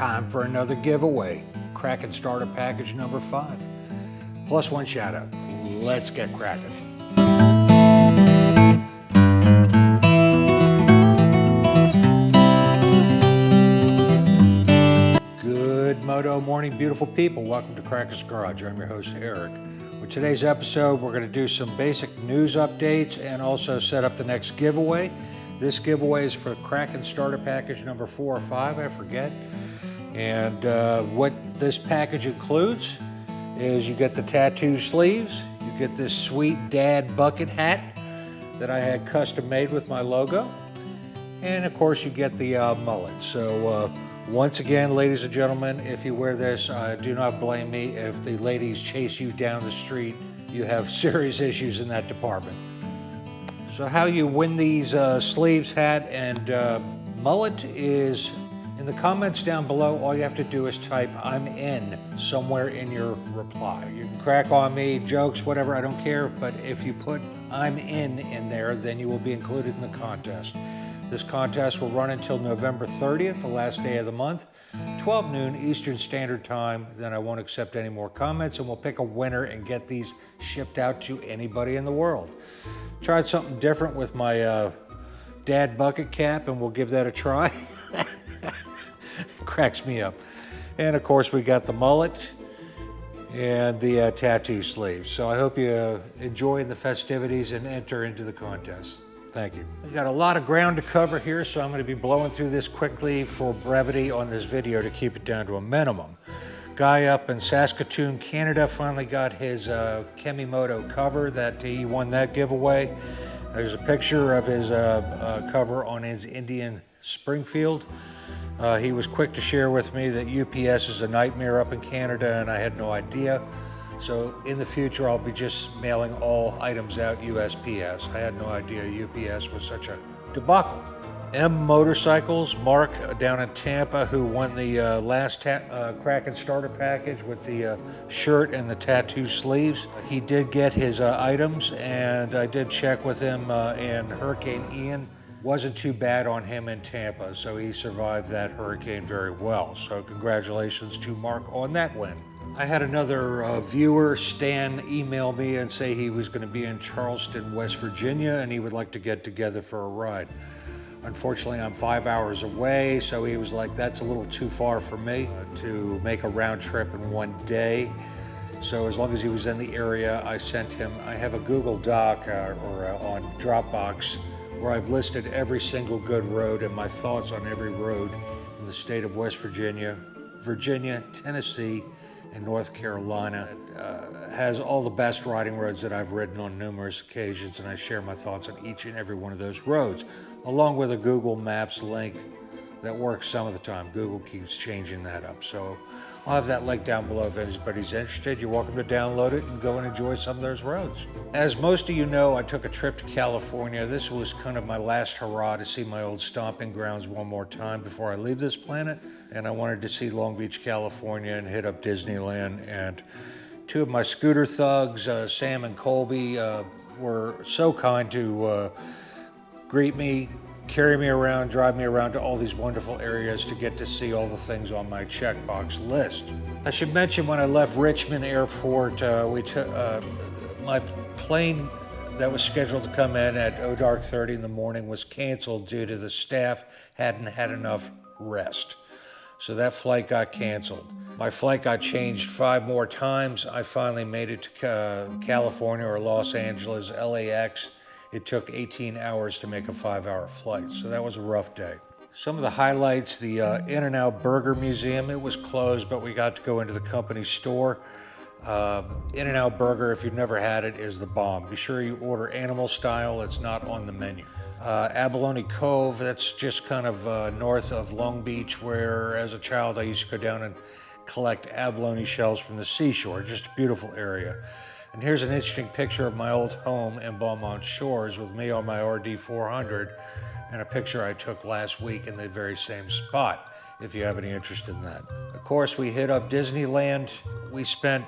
time for another giveaway. Kraken starter package number 5. Plus one shout out. Let's get cracking. Good moto morning, beautiful people. Welcome to Kraken's Garage. I'm your host, Eric. With today's episode, we're going to do some basic news updates and also set up the next giveaway. This giveaway is for Kraken starter package number 4 or 5, I forget. And what this package includes is you get the tattoo sleeves, you get this sweet dad bucket hat that I had custom made with my logo, and of course you get the mullet. So once again, ladies and gentlemen, if you wear this, do not blame me if the ladies chase you down the street. You have serious issues in that department. So how you win these sleeves, hat, and mullet is in the comments down below. All you have to do is type "I'm in" somewhere in your reply. You can crack on me, jokes, whatever, I don't care, but if you put "I'm in" there, then you will be included in the contest. This contest will run until November 30th, the last day of the month, 12 noon Eastern Standard Time. Then I won't accept any more comments, and we'll pick a winner and get these shipped out to anybody in the world. Tried something different with my dad bucket cap, and we'll give that a try. Cracks me up. And of course we got the mullet and the tattoo sleeves. So I hope you enjoy the festivities and enter into the contest. Thank you. We got a lot of ground to cover here, so I'm going to be blowing through this quickly for brevity on this video to keep it down to a minimum. Guy up in Saskatoon, Canada finally got his Kemimoto cover. That he won that giveaway. There's a picture of his cover on his Indian Springfield. He was quick to share with me that UPS is a nightmare up in Canada, and I had no idea. So in the future, I'll be just mailing all items out USPS. I had no idea UPS was such a debacle. M Motorcycles, Mark down in Tampa, who won the last Kraken starter package with the shirt and the tattoo sleeves. He did get his items, and I did check with him, and Hurricane Ian wasn't too bad on him in Tampa, so he survived that hurricane very well. So congratulations to Mark on that win. I had another viewer, Stan, email me and say he was going to be in Charleston, West Virginia, and he would like to get together for a ride. Unfortunately, I'm 5 hours away, so he was like, that's a little too far for me to make a round trip in one day. So as long as he was in the area, I sent him, I have a Google Doc on Dropbox where I've listed every single good road and my thoughts on every road in the state of West Virginia, Tennessee, and North Carolina. It has all the best riding roads that I've ridden on numerous occasions, and I share my thoughts on each and every one of those roads, along with a Google Maps link that works some of the time. Google keeps changing that up. So I'll have that link down below if anybody's interested. You're welcome to download it and go and enjoy some of those roads. As most of you know, I took a trip to California. This was kind of my last hurrah to see my old stomping grounds one more time before I leave this planet. And I wanted to see Long Beach, California, and hit up Disneyland. And two of my scooter thugs, Sam and Colby, were so kind to greet me, carry me around, drive me around to all these wonderful areas to get to see all the things on my checkbox list. I should mention when I left Richmond Airport, my plane that was scheduled to come in at dark 30 in the morning was canceled due to the staff hadn't had enough rest. So that flight got canceled. My flight got changed 5 more times. I finally made it to California or Los Angeles, LAX. It took 18 hours to make a 5-hour flight, so that was a rough day. Some of the highlights, the In-N-Out Burger Museum, it was closed, but we got to go into the company store. In-N-Out Burger, if you've never had it, is the bomb. Be sure you order animal style, it's not on the menu. Abalone Cove, that's just kind of north of Long Beach, where as a child I used to go down and collect abalone shells from the seashore. Just a beautiful area. And here's an interesting picture of my old home in Beaumont Shores with me on my RD 400 and a picture I took last week in the very same spot, if you have any interest in that. Of course, we hit up Disneyland. We spent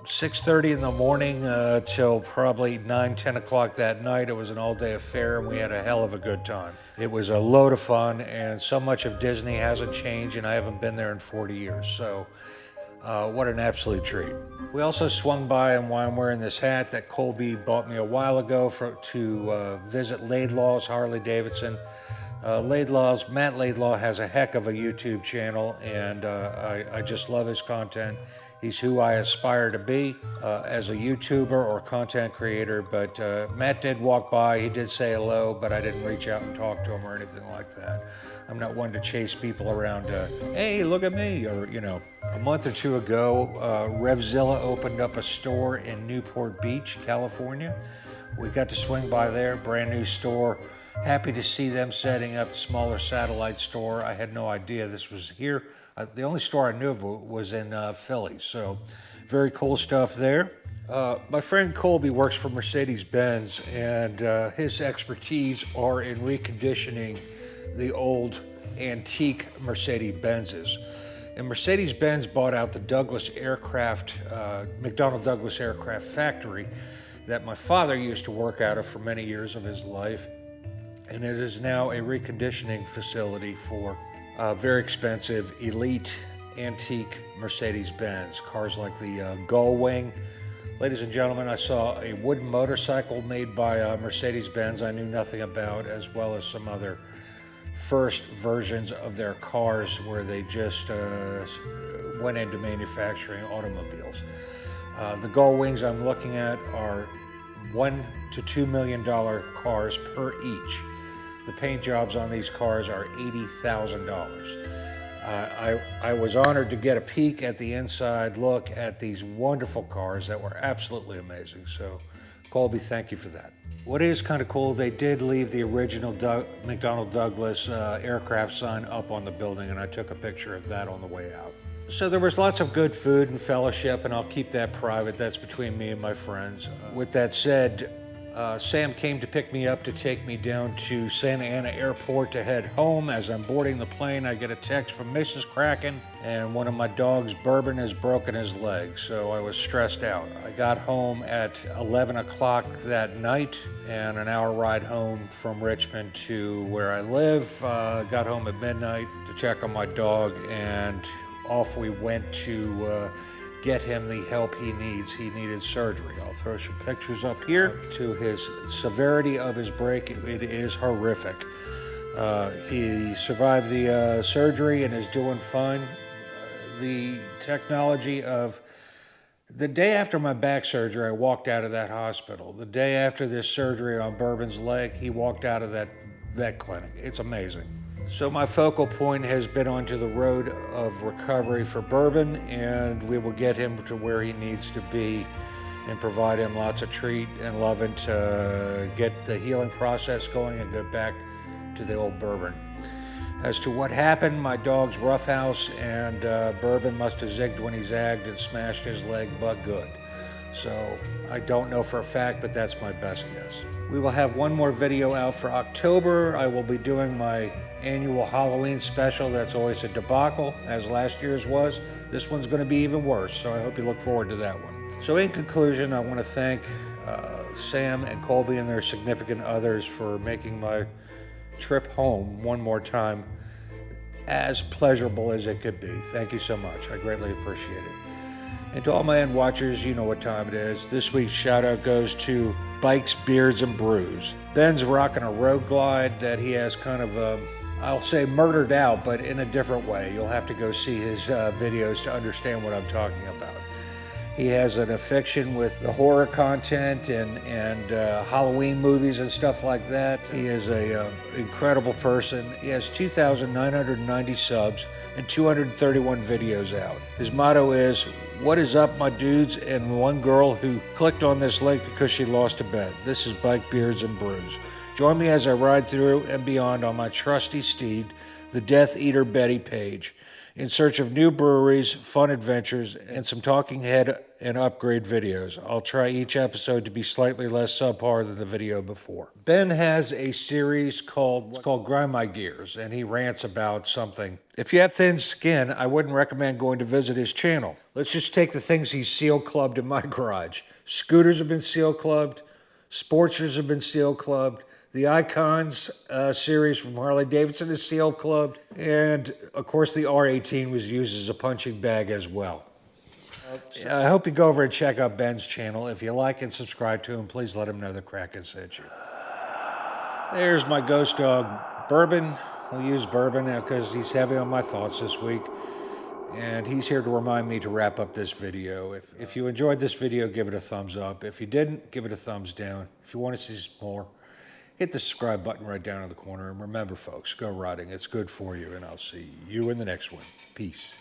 6:30 in the morning till probably 9, 10 o'clock that night. It was an all-day affair, and we had a hell of a good time. It was a load of fun, and so much of Disney hasn't changed, and I haven't been there in 40 years. So what an absolute treat. We also swung by, and why I'm wearing this hat that Colby bought me a while ago to visit 𝕤𝕠𝕒𝕒 Harley Davidson. MattLaidlaw has a heck of a YouTube channel, and I just love his content. He's who I aspire to be as a YouTuber or content creator, but Matt did walk by, he did say hello, but I didn't reach out and talk to him or anything like that. I'm not one to chase people around, hey, look at me, or, you know. A month or two ago, RevZilla opened up a store in Newport Beach, California. We got to swing by there, brand new store. Happy to see them setting up a smaller satellite store. I had no idea this was here. The only store I knew of was in Philly, so very cool stuff there. My friend Colby works for Mercedes-Benz, and his expertise are in reconditioning the old antique Mercedes-Benzes. And Mercedes-Benz bought out the Douglas Aircraft, McDonnell Douglas Aircraft factory that my father used to work out of for many years of his life. And it is now a reconditioning facility for very expensive, elite, antique Mercedes-Benz. Cars like the Gullwing. Ladies and gentlemen, I saw a wooden motorcycle made by Mercedes-Benz I knew nothing about, as well as some other first versions of their cars where they just went into manufacturing automobiles. The Gullwings I'm looking at are $1 to $2 million cars per each. The paint jobs on these cars are $80,000. I was honored to get a peek at the inside look at these wonderful cars that were absolutely amazing. So, Colby, thank you for that. What is kind of cool, they did leave the original McDonnell Douglas aircraft sign up on the building, and I took a picture of that on the way out. So there was lots of good food and fellowship, and I'll keep that private. That's between me and my friends. With that said, Sam came to pick me up to take me down to Santa Ana Airport to head home. As I'm boarding the plane, I get a text from Mrs. Kraken, and one of my dogs, Bourbon, has broken his leg, so I was stressed out. I got home at 11 o'clock that night, and an hour ride home from Richmond to where I live. Got home at midnight to check on my dog, and off we went to get him the help he needs. He needed surgery. I'll throw some pictures up here. To his severity of his break, it is horrific. He survived the surgery and is doing fine. The technology of the day after my back surgery, I walked out of that hospital. The day after this surgery on Bourbon's leg, he walked out of that vet clinic. It's amazing. So my focal point has been onto the road of recovery for Bourbon, and we will get him to where he needs to be and provide him lots of treat and loving to get the healing process going and get back to the old Bourbon. As to what happened, my dog's roughhouse, and Bourbon must have zigged when he zagged and smashed his leg but good. So I don't know for a fact, but that's my best guess. We will have one more video out for October. I will be doing my annual Halloween special. That's always a debacle, as last year's was. This one's going to be even worse, so I hope you look forward to that one. So in conclusion, I want to thank Sam and Colby and their significant others for making my trip home one more time as pleasurable as it could be. Thank you so much. I greatly appreciate it. And to all my end watchers, you know what time it is. This week's shout out goes to Bikes, Beards, and Brews. Ben's rocking a road glide that he has kind of, I'll say murdered out, but in a different way. You'll have to go see his videos to understand what I'm talking about. He has an affection with the horror content and Halloween movies and stuff like that. He is a incredible person. He has 2,990 subs and 231 videos out. His motto is, "What is up, my dudes and one girl who clicked on this link because she lost a bet." This is Bike, Beards, and Brews. Join me as I ride through and beyond on my trusty steed, the Death Eater Betty Page. in search of new breweries, fun adventures, and some talking head and upgrade videos. I'll try each episode to be slightly less subpar than the video before. Ben has a series called Grind My Gears, and he rants about something. If you have thin skin, I wouldn't recommend going to visit his channel. Let's just take the things he's seal clubbed in my garage. Scooters have been seal clubbed, Sportsters have been seal clubbed, the Icons series from Harley Davidson is seal clubbed, and of course the R18 was used as a punching bag as well. I hope you go over and check out Ben's channel. If you like and subscribe to him, please let him know that Kraken sent you. There's my ghost dog, Bourbon. We'll use Bourbon because he's heavy on my thoughts this week. And he's here to remind me to wrap up this video. If you enjoyed this video, give it a thumbs up. If you didn't, give it a thumbs down. If you want to see some more, hit the subscribe button right down in the corner. And remember, folks, go riding. It's good for you. And I'll see you in the next one. Peace.